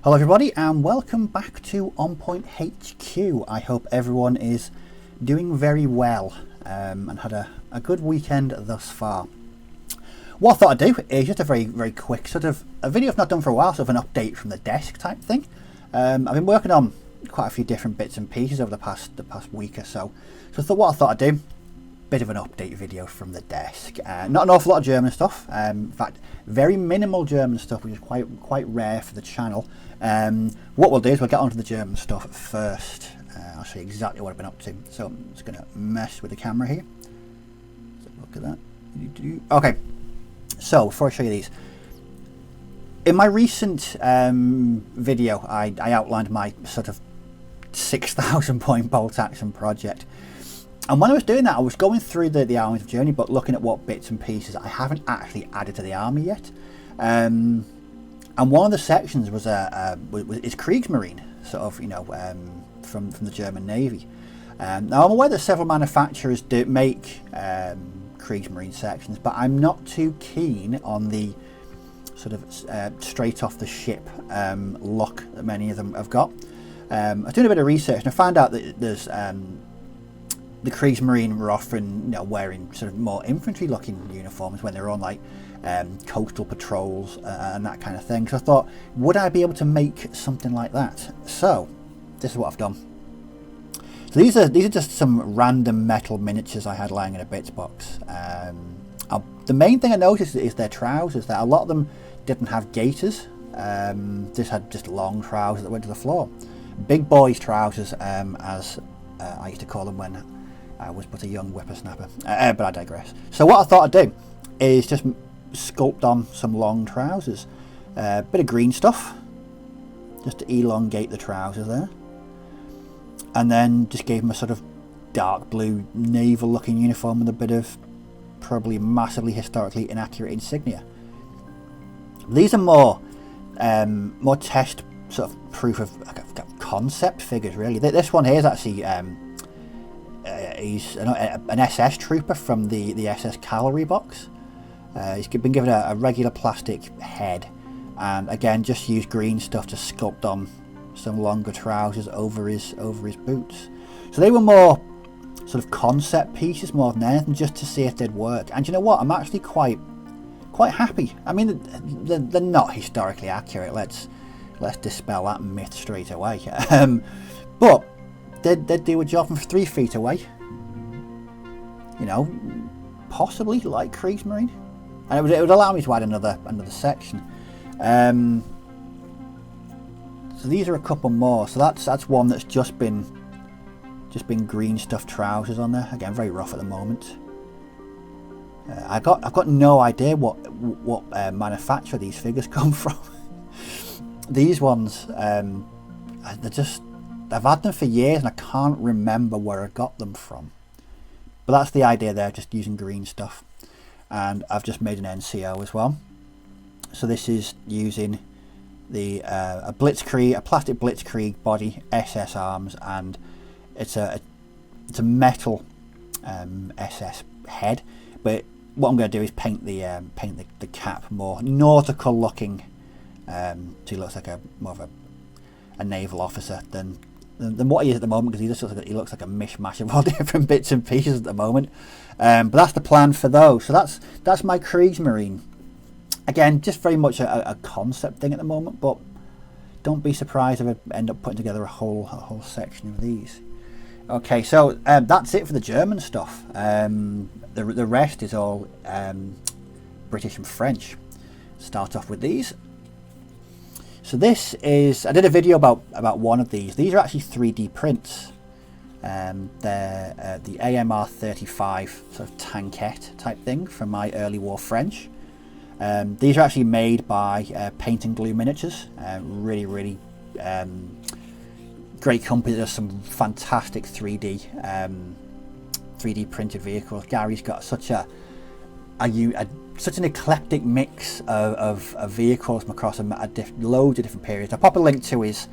Hello everybody and welcome back to On Point HQ. I hope everyone is doing very well and had a good weekend thus far. What I thought I'd do is just a very quick sort of a video I've not done for a while, sort of an update from the desk type thing. I've been working on quite a few different bits and pieces over the past week or so. So what I thought I'd do, bit of an update video from the desk. Not an awful lot of German stuff. In fact, very minimal German stuff, which is quite rare for the channel. What we'll do is we'll get onto the German stuff first. I'll show you exactly what I've been up to. So I'm just going to mess with the camera here. So look at that. Okay. So before I show you these, in my recent video, I outlined my sort of 6,000 point bolt action project. And when I was doing that, I was going through the army's journey, but looking at what bits and pieces I haven't actually added to the army yet. And one of the sections was is Kriegsmarine, sort of, you know, from the German Navy. Now I'm aware that several manufacturers do make Kriegsmarine sections, but I'm not too keen on the sort of straight off the ship look that many of them have got. I was doing a bit of research and I found out that there's the Kriegsmarine were often, you know, wearing sort of more infantry looking uniforms when they're on like coastal patrols and that kind of thing. So I thought, would I be able to make something like that? So this is what I've done. So these are just some random metal miniatures I had lying in a bits box. The main thing I noticed is their trousers. That a lot of them didn't have gaiters. This had just long trousers that went to the floor. Big boys trousers, as I used to call them when I was but a young whippersnapper, but I digress. So what I thought I'd do is just sculpt on some long trousers, bit of green stuff, just to elongate the trousers there, and then just gave them a sort of dark blue naval looking uniform with a bit of probably massively historically inaccurate insignia. These are more test sort of proof of concept figures really. This one here is actually he's an SS trooper from the SS cavalry box. He's been given a regular plastic head, and again just used green stuff to sculpt on some longer trousers over his boots. So they were more sort of concept pieces more than anything, just to see if they'd work. And you know what, I'm actually quite happy. I mean, they're not historically accurate, let's dispel that myth straight away. But they'd do a job from 3 feet away, you know, possibly like Kriegsmarine, and it would allow me to add another section. So these are a couple more. So that's one that's just been green stuff trousers on there. Again, very rough at the moment. I've got no idea what manufacturer these figures come from. These ones, I've had them for years and I can't remember where I got them from. But that's the idea there, just using green stuff. And I've just made an NCO as well. So this is using the a plastic Blitzkrieg body, SS arms, and it's a metal SS head. But what I'm going to do is paint the cap more nautical looking, so he looks like more of a naval officer than what he is at the moment, because he looks like a mishmash of all different bits and pieces at the moment. But that's the plan for those. So that's my Kriegsmarine. Again, just very much a concept thing at the moment, but don't be surprised if I end up putting together a whole section of these. Okay, so that's it for the German stuff. The rest is all British and French. Start off with these. So this is, I did a video about one of these. These are actually 3D prints. They're the AMR 35 sort of tankette type thing from my early war French. These are actually made by Paint and Glue Miniatures. Really great company. There's some fantastic 3D printed vehicles. Gary's got such such an eclectic mix of vehicles from across loads of different periods. I'll pop a link to his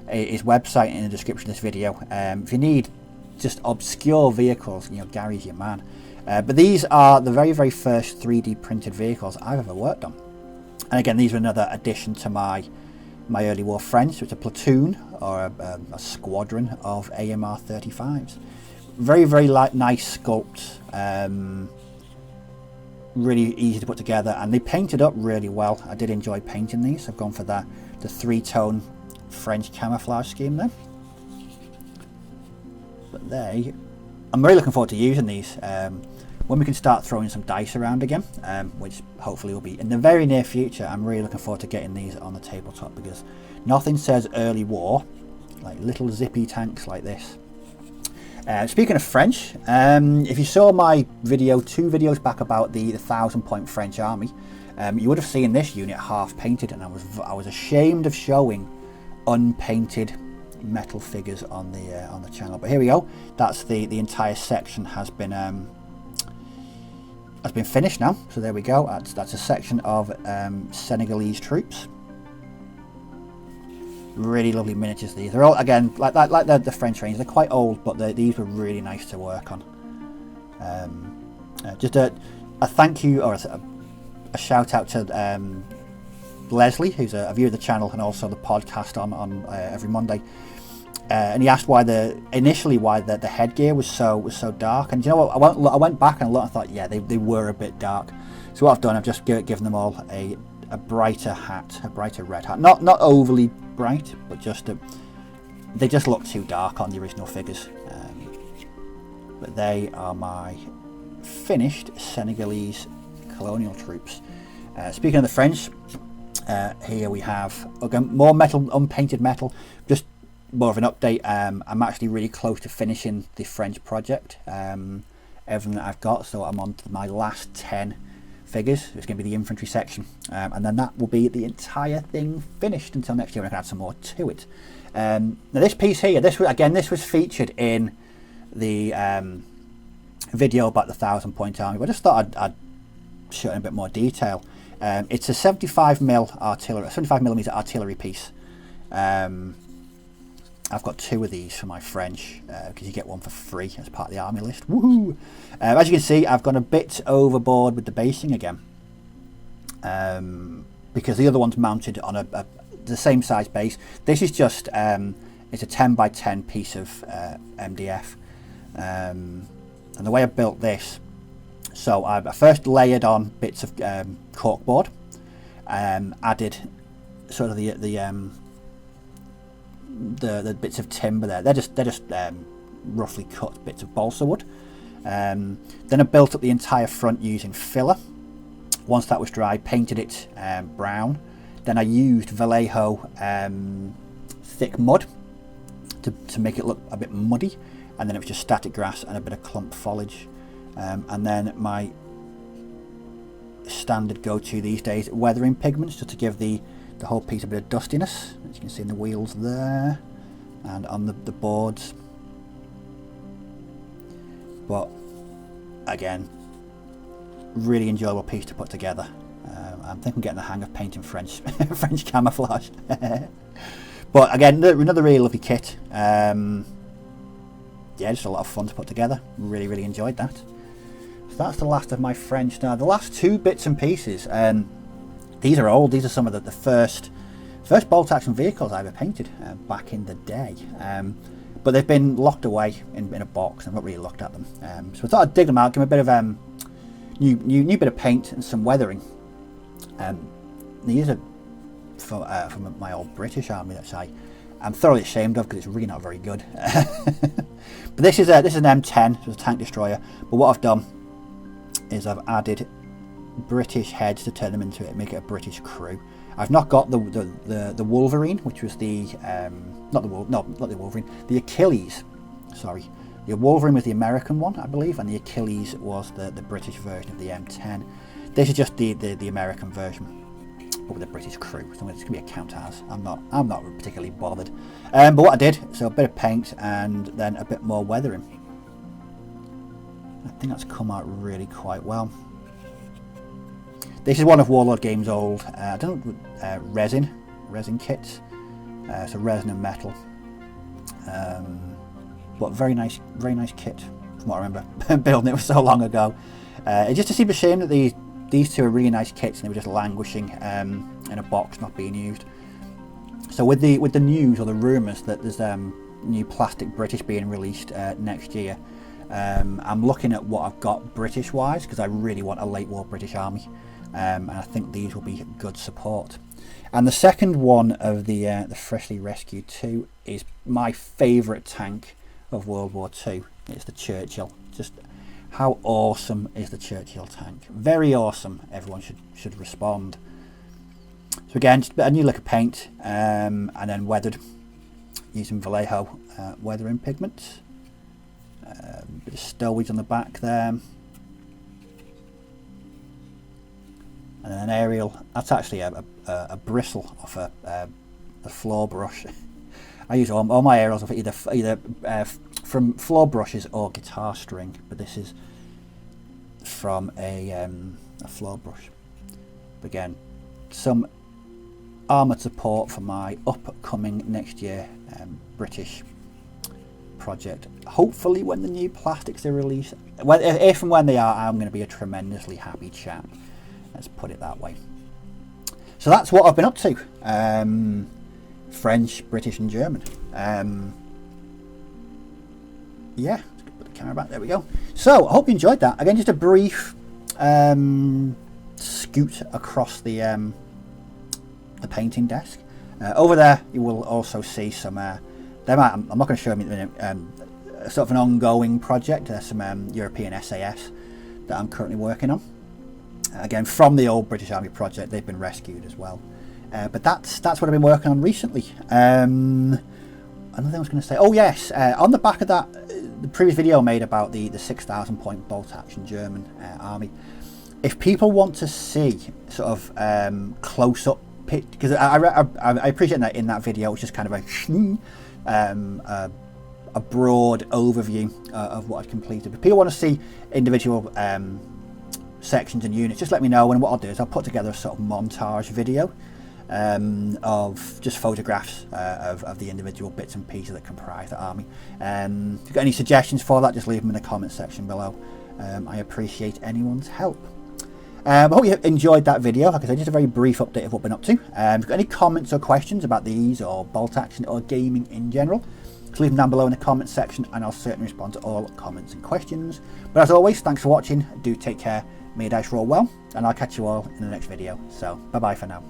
website in the description of this video. If you need just obscure vehicles, you know, Gary's your man. But these are the very first 3D printed vehicles I've ever worked on. And again, these are another addition to my my early war French, so it's a platoon or a squadron of AMR 35s. Very, very nice sculpt, really easy to put together, and they painted up really well. I did enjoy painting these. I've gone for the 3-tone French camouflage scheme there. But I'm really looking forward to using these when we can start throwing some dice around again, which hopefully will be in the very near future. I'm really looking forward to getting these on the tabletop, because nothing says early war like little zippy tanks like this. Speaking of French, if you saw my video 2 videos back about the 1,000-point French army, you would have seen this unit half painted, and I was ashamed of showing unpainted metal figures on the channel. But here we go. That's the entire section has been finished now. So there we go. That's a section of Senegalese troops. Really lovely miniatures. These they're all, again, like the French range. They're quite old, but these were really nice to work on. Just a thank you, or a shout out to Leslie, who's a viewer of the channel and also the podcast on every Monday. And he asked initially why the headgear was so dark. And you know what? I went back and looked and thought, yeah, they were a bit dark. So what I've done, I've just given them all a brighter hat, a brighter red hat. Not overly bright, but they just look too dark on the original figures. But they are my finished Senegalese colonial troops. Speaking of the French, here we have, again, more metal, unpainted metal. Just more of an update. I'm actually really close to finishing the French project. Everything that I've got, so I'm on to my last 10 figures. It's going to be the infantry section, and then that will be the entire thing finished until next year, and I can add some more to it. Now this piece here, this was featured in the video about the 1,000-point army, but I just thought I'd show it in a bit more detail. It's a 75mm artillery piece. I've got 2 of these for my French, because you get one for free as part of the army list. Woohoo! As you can see, I've gone a bit overboard with the basing again, because the other one's mounted on the same size base. This is just it's a 10x10 piece of MDF, and the way I built this, so I first layered on bits of corkboard, added sort of the bits of timber there. They're just roughly cut bits of balsa wood. Then I built up the entire front using filler. Once that was dry, painted it brown. Then I used Vallejo thick mud to make it look a bit muddy, and then it was just static grass and a bit of clump foliage. And then my standard go-to these days, weathering pigments, just to give the whole piece a bit of dustiness, as you can see in the wheels there and on the boards. But again, really enjoyable piece to put together. I think I'm getting the hang of painting French French camouflage. But again, another really lovely kit. Yeah, just a lot of fun to put together. Really enjoyed that. So that's the last of my French. Now the last 2 bits and pieces, these are old. These are some of the first bolt action vehicles I ever painted back in the day. But they've been locked away in a box. I've not really looked at them. So I thought I'd dig them out, give them a bit of new bit of paint and some weathering. These are from my old British army that I'm thoroughly ashamed of, because it's really not very good. But this is an M10, so it's a tank destroyer. But what I've done is I've added British heads to turn them into it, make it a British crew. I've not got the Wolverine, which was the the Achilles. Sorry, the Wolverine was the American one, I believe, and the Achilles was the British version of the M10. This is just the American version, but with a British crew. So it's gonna be a count as. I'm not particularly bothered. But what I did, so a bit of paint and then a bit more weathering. I think that's come out really quite well. This is one of Warlord Games' old, I don't know, resin kits. So resin and metal. But very nice kit from what I remember building it so long ago. It just seemed a shame that these 2 are really nice kits and they were just languishing in a box, not being used. So with the news or the rumours that there's new plastic British being released next year, I'm looking at what I've got British wise, because I really want a late war British Army, and I think these will be good support. And the second one of the freshly rescued 2 is my favourite tank of World War II. It's the Churchill. Just how awesome is the Churchill tank? Very awesome. Everyone should respond. So again, just a new lick of paint, and then weathered using Vallejo weathering pigment. Bit of stowage on the back there, and then an aerial. That's actually a bristle off a floor brush. I use all my aerials off either from floor brushes or guitar string, but this is from a floor brush. Again, some armoured support for my upcoming next year British project. Hopefully when the new plastics are released, if and when they are, I'm going to be a tremendously happy chap. Let's put it that way. So that's what I've been up to. French, British and German. Yeah, let's put the camera back, there we go. So I hope you enjoyed that. Again, just a brief scoot across the painting desk. Over there you will also see some I'm not going to show you in a minute, sort of an ongoing project. There's some European SAS that I'm currently working on. Again, from the old British Army project, they've been rescued as well. But that's what I've been working on recently. Another thing I was going to say, oh yes, on the back of that, the previous video I made about the 6,000 point bolt action German army. If people want to see sort of close up pit, because I appreciate that in that video, it's just kind of a broad overview of what I've completed. If people want to see individual sections and units, just let me know, and what I'll do is I'll put together a sort of montage video of just photographs of the individual bits and pieces that comprise the army. If you've got any suggestions for that, just leave them in the comment section below. I appreciate anyone's help. I hope you enjoyed that video. Like I said, just a very brief update of what I've been up to. If you've got any comments or questions about these or bolt action or gaming in general, just leave them down below in the comment section, and I'll certainly respond to all comments and questions. But as always, thanks for watching. Do take care. May your dice roll well, and I'll catch you all in the next video. So bye bye for now.